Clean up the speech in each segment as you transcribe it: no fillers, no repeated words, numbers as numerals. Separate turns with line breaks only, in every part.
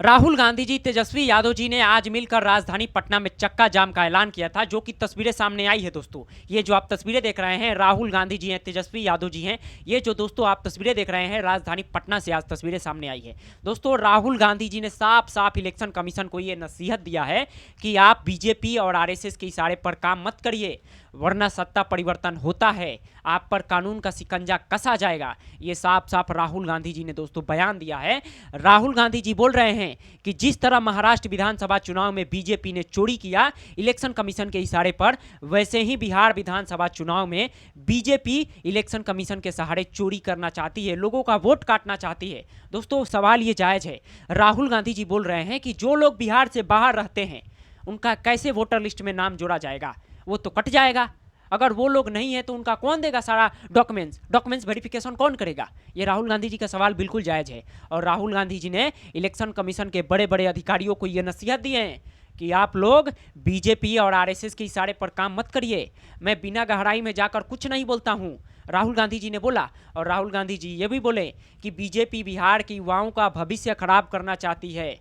राहुल गांधी जी, तेजस्वी यादव जी ने आज मिलकर राजधानी पटना में चक्का जाम का ऐलान किया था, जो कि तस्वीरें सामने आई है। दोस्तों, ये जो आप तस्वीरें देख रहे हैं, राहुल गांधी जी हैं, तेजस्वी यादव जी हैं। ये जो दोस्तों आप तस्वीरें देख रहे हैं, राजधानी पटना से आज तस्वीरें सामने आई है। दोस्तों, राहुल गांधी जी ने साफ साफ इलेक्शन कमीशन को ये नसीहत दिया है कि आप बीजेपी और आरएसएस के इशारे पर काम मत करिए, वरना सत्ता परिवर्तन होता है, आप पर कानून का शिकंजा कसा जाएगा। ये साफ साफ राहुल गांधी जी ने दोस्तों बयान दिया है। राहुल गांधी जी बोल रहे हैं कि जिस तरह महाराष्ट्र विधानसभा चुनाव में बीजेपी ने चोरी किया इलेक्शन कमीशन के इशारे पर, वैसे ही बिहार विधानसभा चुनाव में बीजेपी इलेक्शन कमीशन के सहारे चोरी करना चाहती है, लोगों का वोट काटना चाहती है। दोस्तों, सवाल ये जायज है। राहुल गांधी जी बोल रहे हैं कि जो लोग बिहार से बाहर रहते हैं उनका कैसे वोटर लिस्ट में नाम जोड़ा जाएगा, वो तो कट जाएगा। अगर वो लोग नहीं है तो उनका कौन देगा सारा डॉक्यूमेंट्स वेरिफिकेशन कौन करेगा? ये राहुल गांधी जी का सवाल बिल्कुल जायज है। और राहुल गांधी जी ने इलेक्शन कमीशन के बड़े बड़े अधिकारियों को ये नसीहत दी है कि आप लोग बीजेपी और आरएसएस के इशारे पर काम मत करिए। मैं बिना गहराई में जाकर कुछ नहीं बोलता हूं, राहुल गांधी जी ने बोला। और राहुल गांधी जी ये भी बोले कि बीजेपी बिहार के युवाओं का भविष्य खराब करना चाहती है।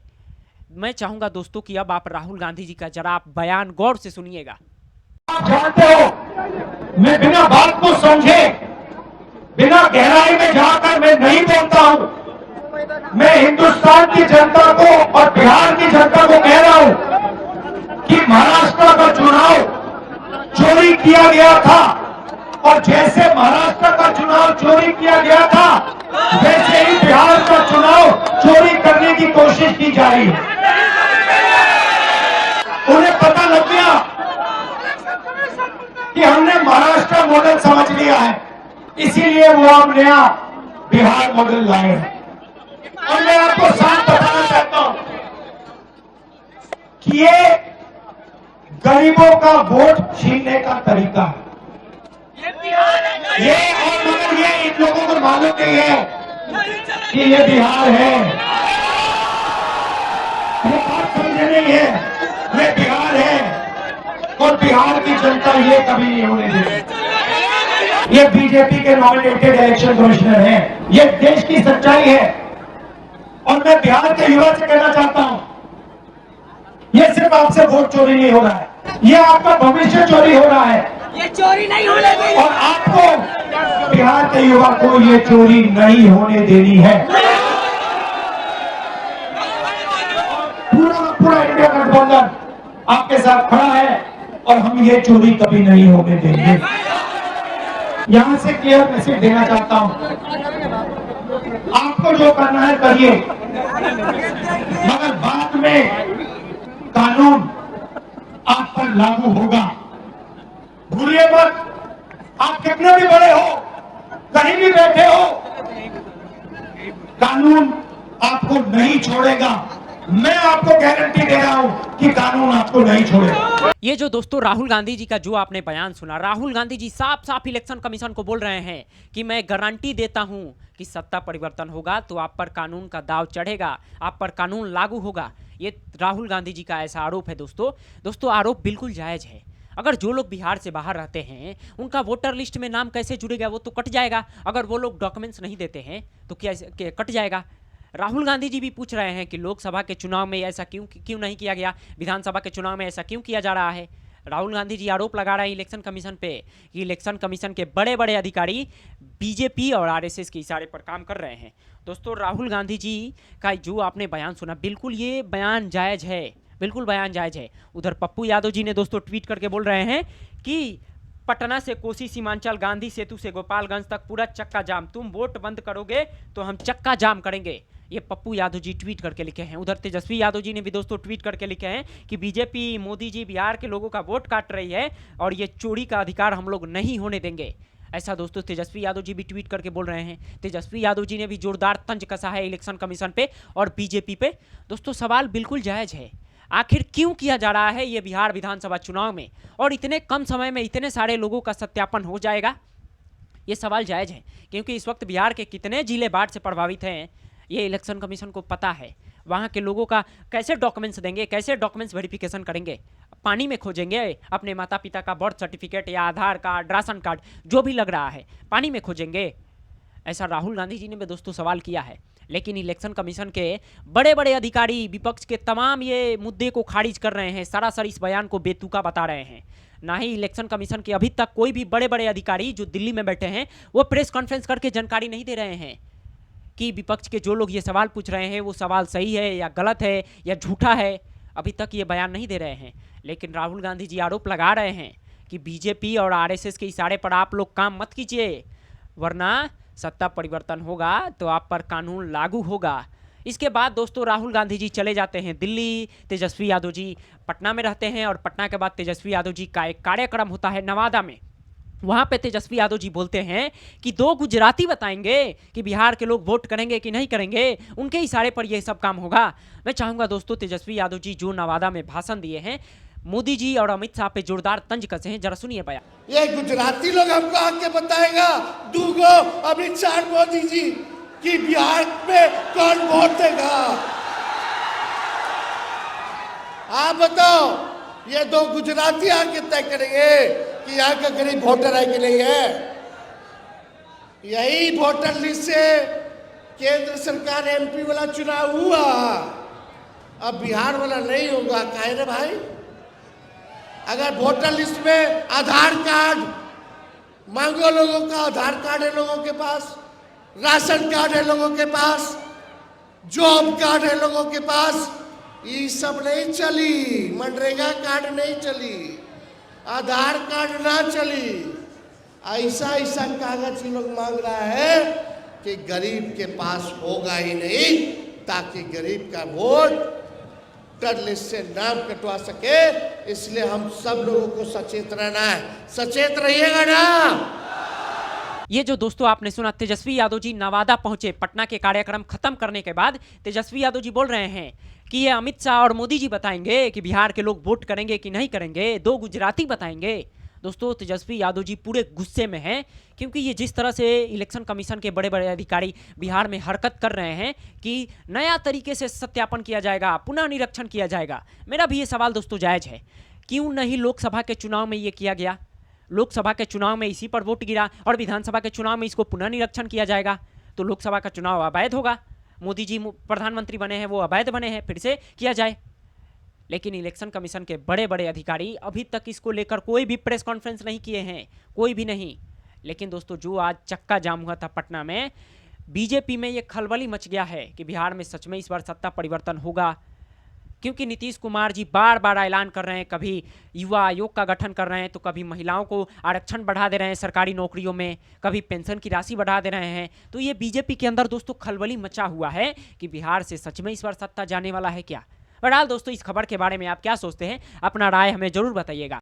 मैं चाहूंगा दोस्तों कि अब आप राहुल गांधी जी का जरा आप बयान गौर से सुनिएगा।
आप जानते हो, मैं बिना बात को समझे, बिना गहराई में जाकर मैं नहीं बोलता हूं। मैं हिंदुस्तान की जनता को और बिहार की जनता को कह रहा हूं कि महाराष्ट्र का चुनाव चोरी किया गया था, और जैसे महाराष्ट्र का चुनाव चोरी किया गया था, वैसे ही बिहार का चुनाव चोरी करने की कोशिश की जा रही है। उन्हें पता लग गया कि हमने महाराष्ट्र मॉडल समझ लिया है, इसीलिए वो हम नया बिहार मॉडल लाए हैं। और मैं आपको साफ बताना चाहता हूं कि ये गरीबों का वोट छीनने का तरीका है। ये और मगर ये इन लोगों को मालूम नहीं है कि ये बिहार है। ये बात समझे नहीं है, ये बिहार है और बिहार की जनता ये कभी नहीं होने देगी। ये बीजेपी के नॉमिनेटेड इलेक्शन कमिश्नर हैं, ये देश की सच्चाई है। और मैं बिहार के युवा से कहना चाहता हूं, ये सिर्फ आपसे वोट चोरी नहीं हो रहा है, ये आपका भविष्य चोरी हो रहा है।
ये चोरी नहीं होने देनी,
और आपको बिहार के युवा को ये चोरी नहीं होने देनी है। पूरा इंडिया गठबंधन आपके साथ खड़ा है और हम ये चोरी कभी नहीं होने देंगे। यहां से क्लियर मैसेज देना चाहता हूं, आपको जो करना है करिए, मगर बाद में कानून आप पर लागू होगा। भूलिए मत, आप कितने भी बड़े हो, कहीं भी बैठे हो, कानून आपको नहीं छोड़ेगा। मैं आपको गारंटी दे रहा हूं कि कानून आपको नहीं छोड़ेगा।
ये जो दोस्तों राहुल गांधी जी का जो आपने बयान सुना, राहुल गांधी जी साफ साफ इलेक्शन कमीशन को बोल रहे हैं कि मैं गारंटी देता हूं कि सत्ता परिवर्तन होगा तो आप पर कानून का दाव चढ़ेगा, आप पर कानून लागू होगा। ये राहुल गांधी जी का ऐसा आरोप है। दोस्तों आरोप बिल्कुल जायज है। अगर जो लोग बिहार से बाहर रहते हैं उनका वोटर लिस्ट में नाम कैसे जुड़ेगा? वो तो कट जाएगा। अगर वो लोग डॉक्यूमेंट्स नहीं देते हैं तो क्या कट जाएगा? राहुल गांधी जी भी पूछ रहे हैं कि लोकसभा के चुनाव में ऐसा क्यों नहीं किया गया, विधानसभा के चुनाव में ऐसा क्यों किया जा रहा है। राहुल गांधी जी आरोप लगा रहे हैं इलेक्शन कमीशन पे कि इलेक्शन कमीशन के बड़े बड़े अधिकारी बीजेपी और आरएसएस के इशारे पर काम कर रहे हैं। दोस्तों, राहुल गांधी जी का जो आपने बयान सुना, बिल्कुल ये बयान जायज है, बिल्कुल बयान जायज है। उधर पप्पू यादव जी ने दोस्तों ट्वीट करके बोल रहे हैं कि पटना से कोसी सीमांचल, गांधी सेतु से गोपालगंज तक पूरा चक्का जाम, तुम वोट बंद करोगे तो हम चक्का जाम करेंगे। ये पप्पू यादव जी ट्वीट करके लिखे हैं। उधर तेजस्वी यादव जी ने भी दोस्तों ट्वीट करके लिखे हैं कि बीजेपी, मोदी जी बिहार के लोगों का वोट काट रही है और ये चोरी का अधिकार हम लोग नहीं होने देंगे। ऐसा दोस्तों तेजस्वी यादव जी भी ट्वीट करके बोल रहे हैं। तेजस्वी यादव जी ने भी जोरदार तंज कसा है इलेक्शन कमीशन पे और बीजेपी पे। दोस्तों, सवाल बिल्कुल जायज है, आखिर क्यों किया जा रहा है ये बिहार विधानसभा चुनाव में और इतने कम समय में इतने सारे लोगों का सत्यापन हो जाएगा? ये सवाल जायज है, क्योंकि इस वक्त बिहार के कितने जिले बाढ़ से प्रभावित हैं ये इलेक्शन कमीशन को पता है। वहाँ के लोगों का कैसे डॉक्यूमेंट्स देंगे, कैसे डॉक्यूमेंट्स वेरिफिकेशन करेंगे? पानी में खोजेंगे अपने माता पिता का बर्थ सर्टिफिकेट या आधार कार्ड, राशन कार्ड, जो भी लग रहा है पानी में खोजेंगे? ऐसा राहुल गांधी जी ने भी दोस्तों सवाल किया है। लेकिन इलेक्शन कमीशन के बड़े बड़े अधिकारी विपक्ष के तमाम ये मुद्दे को खारिज कर रहे हैं, सरासर इस बयान को बेतुका बता रहे हैं। ना ही इलेक्शन कमीशन के अभी तक कोई भी बड़े बड़े अधिकारी जो दिल्ली में बैठे हैं वो प्रेस कॉन्फ्रेंस करके जानकारी नहीं दे रहे हैं कि विपक्ष के जो लोग ये सवाल पूछ रहे हैं वो सवाल सही है या गलत है या झूठा है। अभी तक ये बयान नहीं दे रहे हैं। लेकिन राहुल गांधी जी आरोप लगा रहे हैं कि बीजेपी और आरएसएस के इशारे पर आप लोग काम मत कीजिए, वरना सत्ता परिवर्तन होगा तो आप पर कानून लागू होगा। इसके बाद दोस्तों राहुल गांधी जी चले जाते हैं दिल्ली, तेजस्वी यादव जी पटना में रहते हैं और पटना के बाद तेजस्वी यादव जी का एक कार्यक्रम होता है नवादा में। वहाँ पे तेजस्वी यादव जी बोलते हैं कि 2 गुजराती बताएंगे कि बिहार के लोग वोट करेंगे कि नहीं करेंगे, उनके इशारे पर यह सब काम होगा। मैं चाहूँगा दोस्तों तेजस्वी यादव जी जो नवादा में भाषण दिए हैं, मोदी जी और अमित शाह पे जोरदार तंज कसे हैं, जरा सुनिए बयान।
ये गुजराती लोग हमको आके बताएगा दूगो अमित शाह मोदी जी कि बिहार में कौन वोट देगा। आप बताओ, ये 2 गुजराती आके तय करेंगे कि यहाँ का गरीब वोटर है कि नहीं है। यही वोटर लिस्ट से केंद्र सरकार एमपी वाला चुनाव हुआ, अब बिहार वाला नहीं होगा। काहे रे भाई, अगर वोटर लिस्ट में आधार कार्ड मांगो, लोगों का आधार कार्ड है लोगों के पास, राशन कार्ड है लोगों के पास, जॉब कार्ड है लोगों के पास, ये सब नहीं चली। मनरेगा कार्ड नहीं चली, आधार कार्ड ना चली। ऐसा ऐसा कागज ये लोग मांग रहा है कि गरीब के पास होगा ही नहीं, ताकि गरीब का वोट वोटर लिस्ट से नाम कटवा सके। इसलिए हम सब लोगों को सचेत रहना है। सचेत रहिएगा ना।
ये जो दोस्तों आपने सुना, तेजस्वी यादव जी नवादा पहुंचे पटना के कार्यक्रम खत्म करने के बाद तेजस्वी यादव जी बोल रहे हैं कि ये अमित शाह और मोदी जी बताएंगे कि बिहार के लोग वोट करेंगे कि नहीं करेंगे, 2 गुजराती बताएंगे। दोस्तों तेजस्वी यादव जी पूरे गुस्से में हैं, क्योंकि ये जिस तरह से इलेक्शन कमीशन के बड़े बड़े अधिकारी बिहार में हरकत कर रहे हैं कि नया तरीके से सत्यापन किया जाएगा, पुनः निरीक्षण किया जाएगा। मेरा भी ये सवाल दोस्तों जायज़ है, क्यों नहीं लोकसभा के चुनाव में ये किया गया? लोकसभा के चुनाव में इसी पर वोट गिरा और विधानसभा के चुनाव में इसको पुनः निरीक्षण किया जाएगा, तो लोकसभा का चुनाव अवैध होगा। मोदी जी प्रधानमंत्री बने हैं, वो अवैध बने हैं, फिर से किया जाए। लेकिन इलेक्शन कमीशन के बड़े बड़े अधिकारी अभी तक इसको लेकर कोई भी प्रेस कॉन्फ्रेंस नहीं किए हैं, कोई भी नहीं। लेकिन दोस्तों जो आज चक्का जाम हुआ था पटना में, बीजेपी में ये खलबली मच गया है कि बिहार में सच में इस बार सत्ता परिवर्तन होगा, क्योंकि नीतीश कुमार जी बार बार ऐलान कर रहे हैं, कभी युवा आयोग का गठन कर रहे हैं, तो कभी महिलाओं को आरक्षण बढ़ा दे रहे हैं सरकारी नौकरियों में, कभी पेंशन की राशि बढ़ा दे रहे हैं। तो ये बीजेपी के अंदर दोस्तों खलबली मचा हुआ है कि बिहार से सच में इस बार सत्ता जाने वाला है क्या। बहरहाल दोस्तों इस खबर के बारे में आप क्या सोचते हैं, अपना राय हमें जरूर बताइएगा।